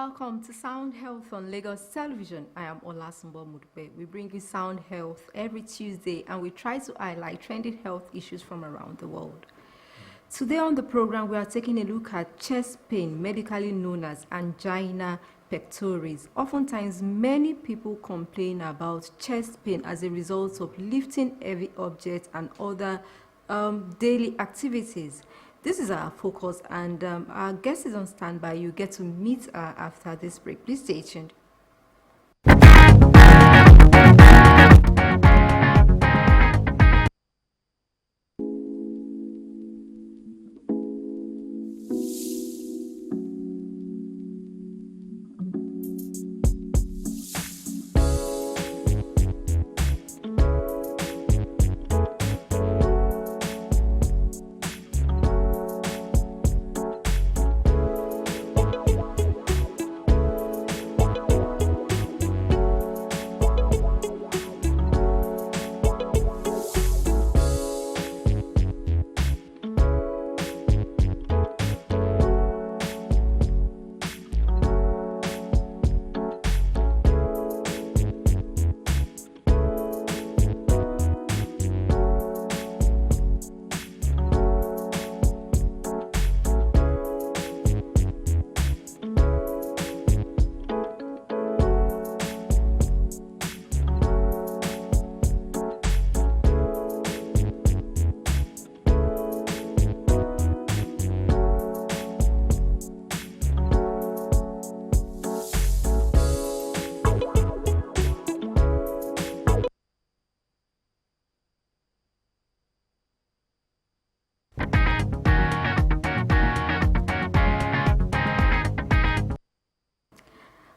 Welcome to Sound Health on Lagos Television. I am Olasumbo Modupe. We bring you Sound Health every Tuesday and we try to highlight trending health issues from around the world. Today on the program, we are taking a look at chest pain, medically known as angina pectoris. Oftentimes, many people complain about chest pain as a result of lifting heavy objects and other daily activities. This is our focus, and our guest is on standby. You get to meet her after this break. Please stay tuned.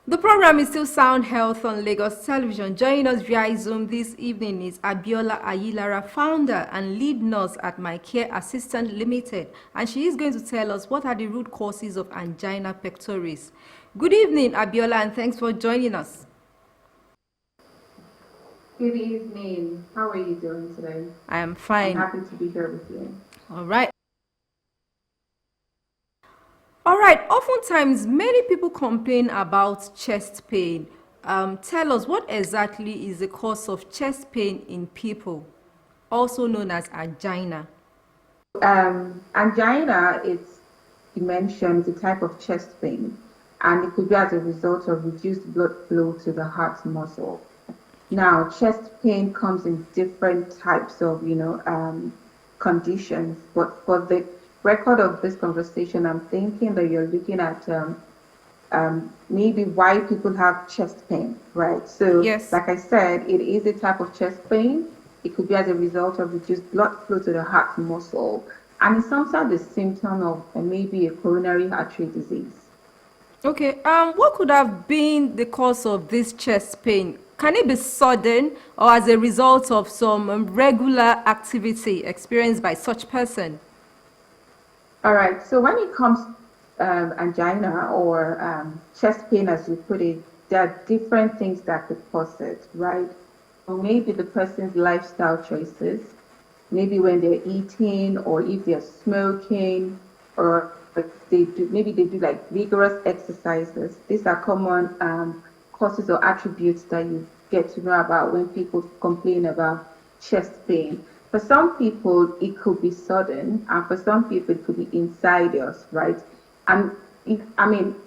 The program is still Sound Health on Lagos Television. Joining us via Zoom this evening is Abiola Ayilara, founder and lead nurse at MyCare Assistant Ltd. And she is going to tell us what are the root causes of angina pectoris. Good evening, Abiola, and thanks for joining us. Good evening. How are you doing today? I am fine. I'm happy to be here with you. All right. All right, oftentimes many people complain about chest pain. Tell us, what exactly is the cause of chest pain in people, also known as angina? Angina is, you mentioned, is a type of chest pain, and it could be as a result of reduced blood flow to the heart muscle. Now, chest pain comes in different types of, conditions, but for the record of this conversation, I'm thinking that you're looking at maybe why people have chest pain, right? So, yes, like I said, it is a type of chest pain. It could be as a result of reduced blood flow to the heart muscle, and it's sometimes a symptom of maybe a coronary artery disease. Okay, what could have been the cause of this chest pain? Can it be sudden or as a result of some regular activity experienced by such person? All right, so when it comes angina or chest pain, as you put it, there are different things that could cause it, right? Or maybe the person's lifestyle choices, maybe when they're eating, or if they're smoking, or maybe they do like vigorous exercises. These are common causes or attributes that you get to know about when people complain about chest pain. For some people, it could be sudden, and for some people, it could be insidious, right? And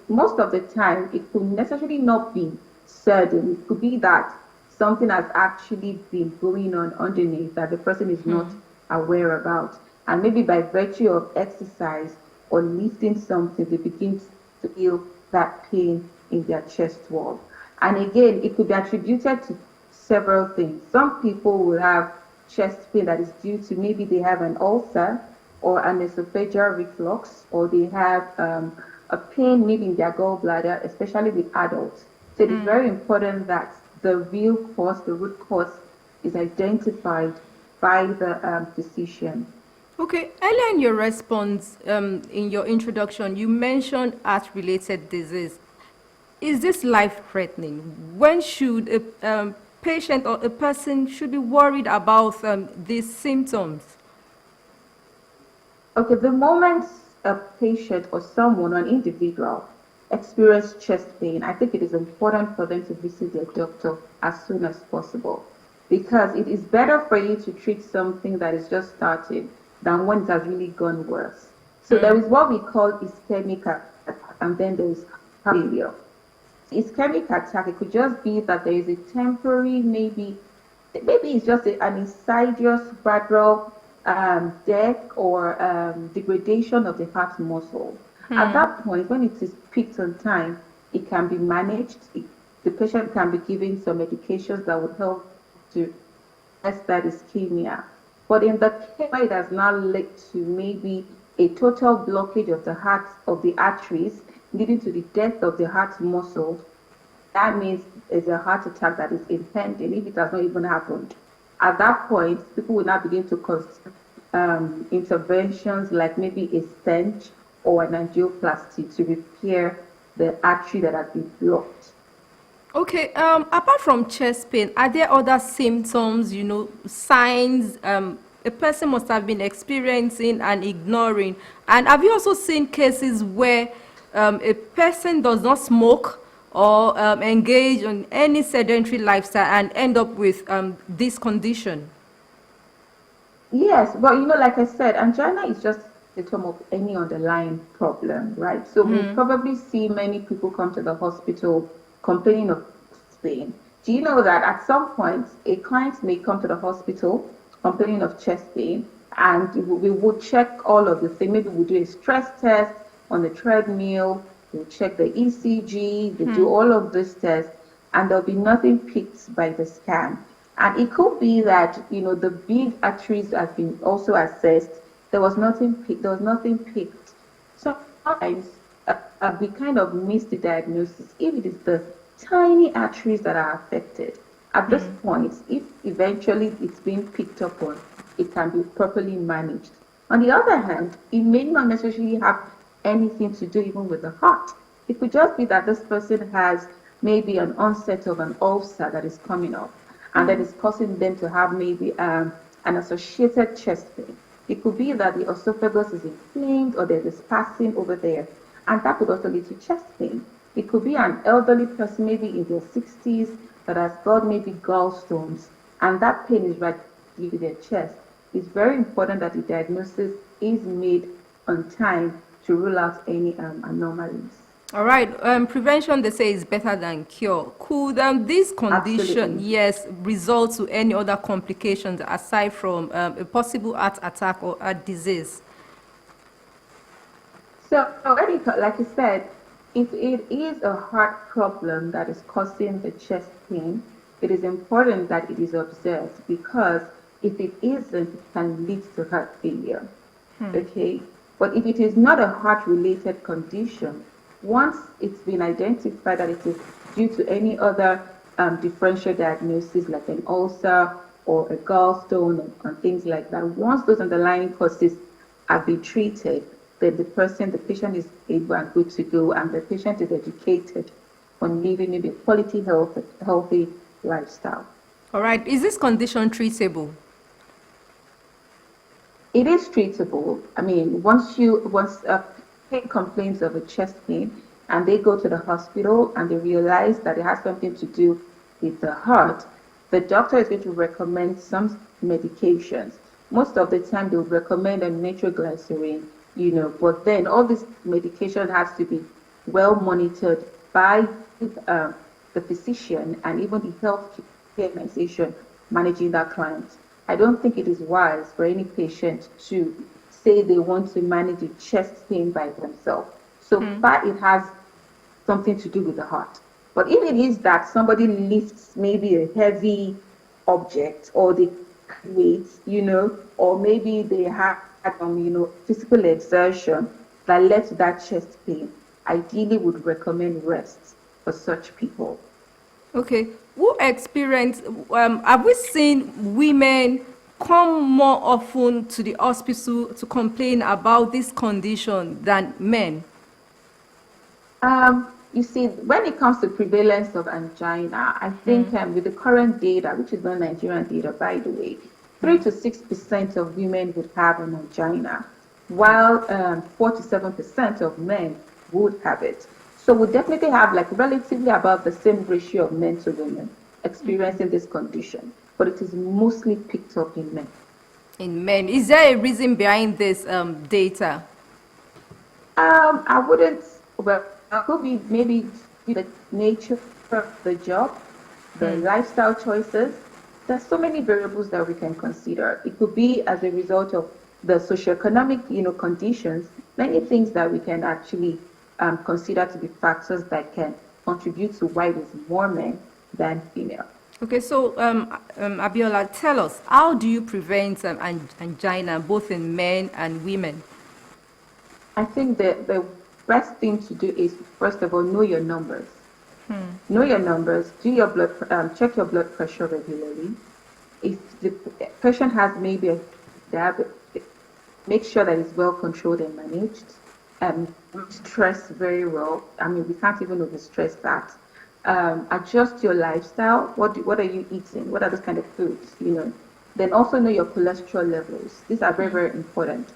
most of the time, it could necessarily not be sudden. It could be that something has actually been going on underneath that the person is not aware about. And maybe by virtue of exercise or lifting something, they begin to feel that pain in their chest wall. And again, it could be attributed to several things. Some people will have chest pain that is due to maybe they have an ulcer or an esophageal reflux, or they have a pain maybe in their gallbladder, especially with adults. So it is very important that the real cause, the root cause, is identified by the physician. Okay, earlier in your response, in your introduction, you mentioned heart-related disease. Is this life-threatening? When should a patient or a person should be worried about these symptoms? Okay, the moment a patient or someone, an individual, experience chest pain, I think it is important for them to visit their doctor as soon as possible, because it is better for you to treat something that is just starting than when it has really gone worse. So there is what we call ischemic attack, and then there is heart failure. Ischemic attack, it could just be that there is a temporary, maybe it's just an insidious gradual death or degradation of the heart muscle. At that point, when it is picked on time, it can be managed. The patient can be given some medications that would help to test that ischemia. But in the case where it has now led to maybe a total blockage of the heart, of the arteries, leading to the death of the heart muscle, that means it's a heart attack that is impending if it has not even happened. At that point, people will now begin to consider interventions like maybe a stent or an angioplasty to repair the artery that has been blocked. Okay, apart from chest pain, are there other symptoms, signs a person must have been experiencing and ignoring? And have you also seen cases where a person does not smoke or engage in any sedentary lifestyle and end up with this condition? Yes, but like I said, angina is just the term of any underlying problem, right? So we'll probably see many people come to the hospital complaining of pain. Do you know that at some point a client may come to the hospital complaining of chest pain, and we will check all of the things. Maybe we'll do a stress test on the treadmill, we'll check the ECG, they do all of these tests, and there'll be nothing picked by the scan. And it could be that the big arteries have been also assessed. There was nothing picked. Sometimes we kind of miss the diagnosis if it is the tiny arteries that are affected. At this point, if eventually it's being picked up on, it can be properly managed. On the other hand, it may not necessarily have anything to do even with the heart. It could just be that this person has maybe an onset of an ulcer that is coming up, and that is causing them to have maybe an associated chest pain. It could be that the esophagus is inflamed or there's a spasm over there, and that could also lead to chest pain. It could be an elderly person, maybe in their 60s, that has got maybe gallstones, and that pain is right in their chest. It's very important that the diagnosis is made on time to rule out any anomalies. All right. Prevention, they say, is better than cure. Could this condition, yes, result to any other complications aside from a possible heart attack or heart disease? So, like you said, if it is a heart problem that is causing the chest pain, it is important that it is observed, because if it isn't, it can lead to heart failure. Okay? But if it is not a heart-related condition, once it's been identified that it is due to any other differential diagnosis like an ulcer or a gallstone and things like that, once those underlying causes have been treated, then the patient is able and good to go, and the patient is educated on living maybe a quality healthy lifestyle. All right. Is this condition treatable? It is treatable. I mean, once a patient complains of a chest pain and they go to the hospital and they realize that it has something to do with the heart, the doctor is going to recommend some medications. Most of the time, they will recommend a nitroglycerin, but then all this medication has to be well monitored by the physician and even the health care organization managing that client. I don't think it is wise for any patient to say they want to manage a chest pain by themselves. So far, it has something to do with the heart. But if it is that somebody lifts maybe a heavy object, or they weight, or maybe they have physical exertion that led to that chest pain, ideally would recommend rest for such people. Okay. Have we seen women come more often to the hospital to complain about this condition than men? You see, when it comes to prevalence of angina, I think with the current data, which is not Nigerian data, by the way, 3 to 6% of women would have an angina, while 4 to 7% of men would have it. So we definitely have like relatively about the same ratio of men to women experiencing this condition, but it is mostly picked up in men. In men, is there a reason behind this data? I wouldn't, well, it could be maybe the nature of the job, the lifestyle choices. There's so many variables that we can consider. It could be as a result of the socioeconomic, conditions, many things that we can actually consider to be factors that can contribute to why there's more men than female. Okay, so Abiola, tell us, how do you prevent angina both in men and women? I think that the best thing to do is, first of all, know your numbers. Know your numbers. Do your check your blood pressure regularly. If the patient has maybe a diabetes, make sure that it's well controlled and managed. Stress very well. I mean, we can't even overstress that. Adjust your lifestyle. What are you eating? What are those kind of foods? Then also know your cholesterol levels. These are very, very important.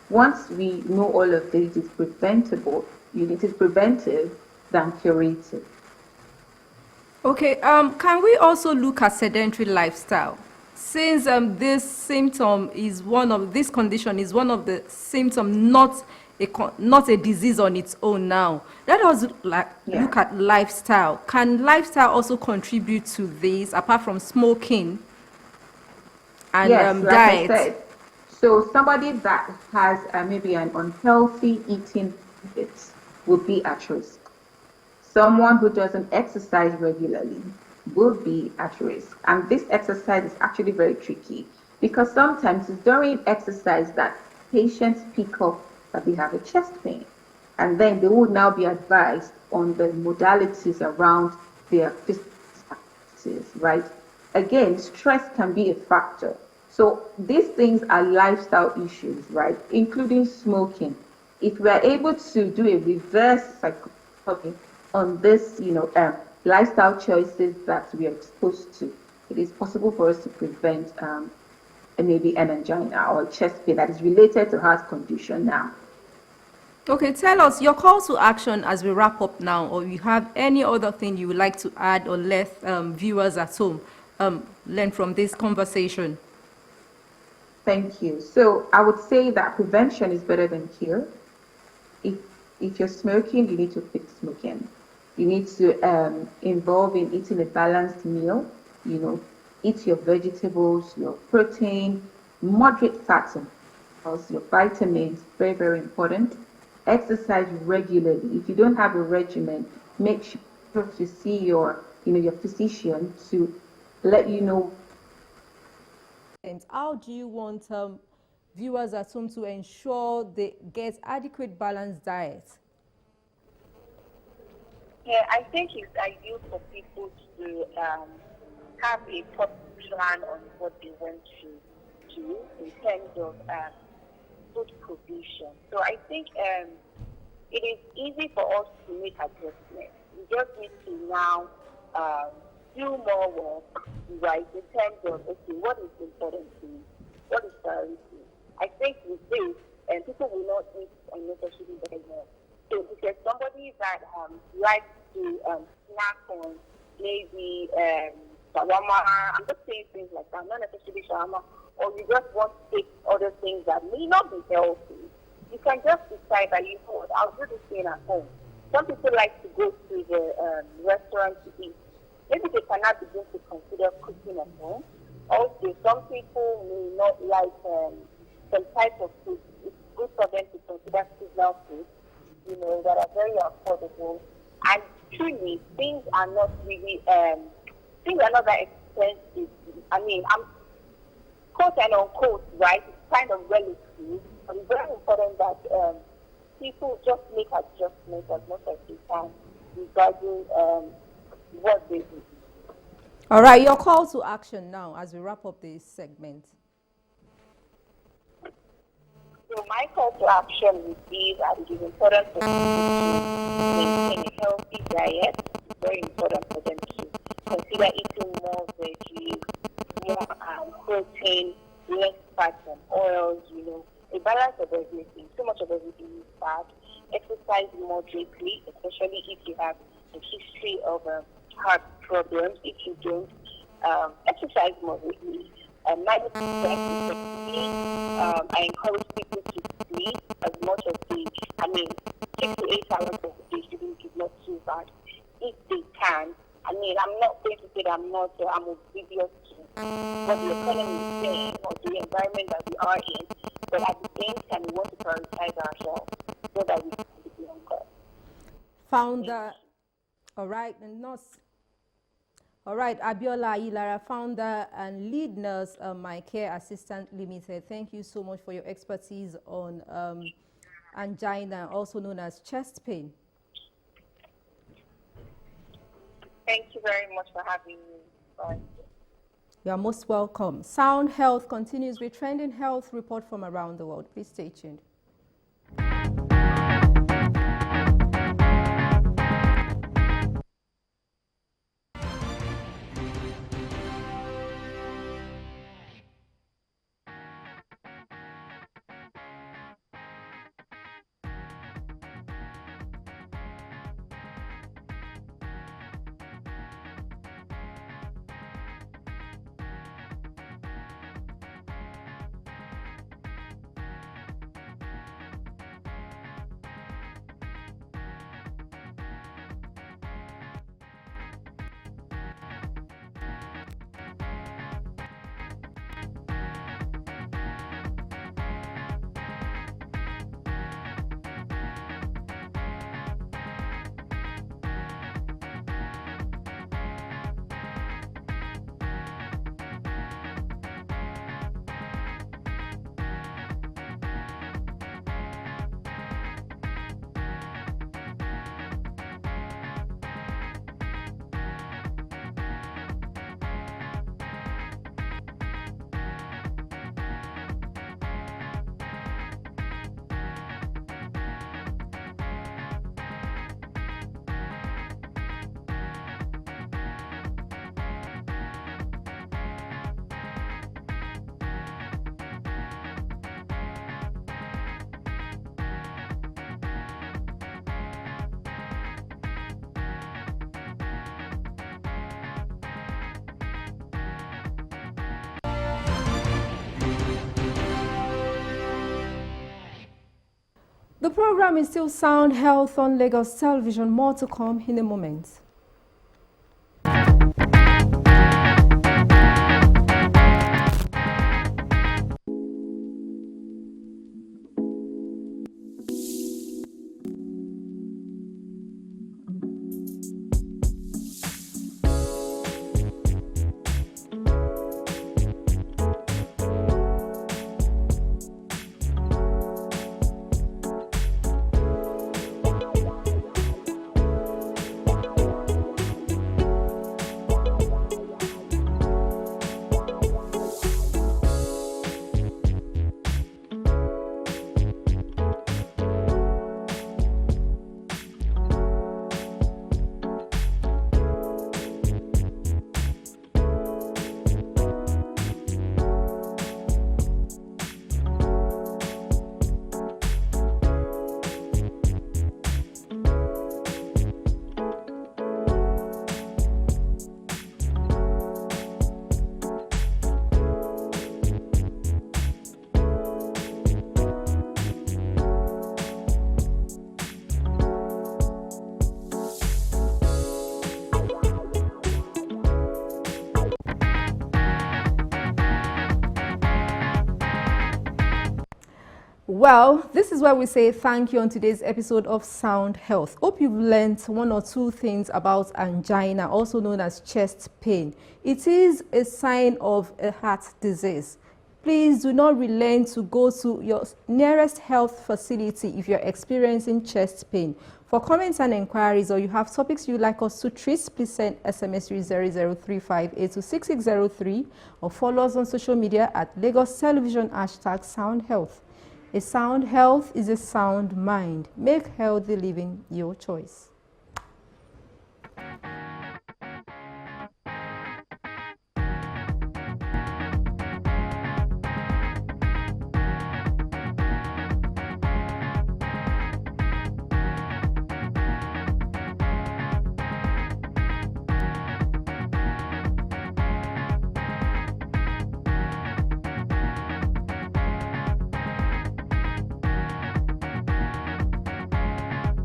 Once we know all of this, it's preventable. It is preventive than curative. Okay, can we also look at sedentary lifestyle? Since this condition is one of the symptoms, not a disease on its own now. Let us look at lifestyle. Can lifestyle also contribute to this, apart from smoking and Yes, like diet? I said. So somebody that has maybe an unhealthy eating habit would be at risk. Someone who doesn't exercise regularly will be at risk. And this exercise is actually very tricky because sometimes it's during exercise that patients pick up that they have a chest pain. And then they would now be advised on the modalities around their physical activities, right? Again, stress can be a factor. So these things are lifestyle issues, right? Including smoking. If we're able to do a reverse psychology on this, lifestyle choices that we are exposed to, it is possible for us to prevent maybe an angina or chest pain that is related to heart condition now. Okay, tell us your call to action as we wrap up now, or you have any other thing you would like to add or let viewers at home learn from this conversation. Thank you. So I would say that prevention is better than cure. If if you're smoking, you need to quit smoking. You need to involve in eating a balanced meal. Eat your vegetables, your protein, moderate fats and oils, your vitamins, very, very important. Exercise regularly. If you don't have a regimen, make sure to see your physician to let you know. And how do you want viewers at home to ensure they get adequate balanced diet? Yeah, I think it's ideal for people to have a proper plan on what they want to do in terms of food provision. So I think it is easy for us to make adjustments. We just need to now do more work, right, in terms of, okay, what is important to me? What is priority? I think with this, people will not eat unnecessarily very more. So if there's somebody that likes to snack on maybe shawarma, I'm just saying things like that, not necessarily shawarma, or you just want to take other things that may not be healthy, you can just decide that, I'll do this thing at home. Some people like to go to the restaurant to eat. Maybe they cannot begin to consider cooking at home. Also, some people may not like some type of food. It's good for them to consider seasonal food, that are very affordable. And truly, things are not really, things are not that expensive. I mean, I'm quote and unquote, right? It's kind of relative. But it's very important that people just make adjustments as much as they can regarding what they do. All right, your call to action now as we wrap up this segment. So my call to action would be that it is important for people to maintain a healthy diet. It's very important for them to consider eating more veggies, more protein, less fats and oils, a balance of everything. Too much of everything is bad. Exercise moderately, especially if you have a history of heart problems. If you don't, exercise moderately. Manage stress effectively. I encourage people to sleep as much as they, 6 to 8 hours of the day sleep is not too bad. If they can, I'm not going to say that I'm oblivious to what the economy is saying or the environment that we are in, but at the same time, we want to prioritize ourselves so that we can be longer. Founder, all right, and nurse. All right, Abiola Ayilara, founder and lead nurse, MyCare Assistant Ltd. Thank you so much for your expertise on angina, also known as chest pain. Thank you very much for having me. Bye. You are most welcome. Sound Health continues with trending health report from around the world. Please stay tuned. The program is still Sound Health on Lagos Television. More to come in a moment. Well, this is where we say thank you on today's episode of Sound Health. Hope you've learned one or two things about angina, also known as chest pain. It is a sign of a heart disease. Please do not relent to go to your nearest health facility if you're experiencing chest pain. For comments and inquiries, or you have topics you'd like us to treat, please send SMS 3003582 to 6603 or follow us on social media at Lagos Television #SoundHealth. A sound health is a sound mind. Make healthy living your choice.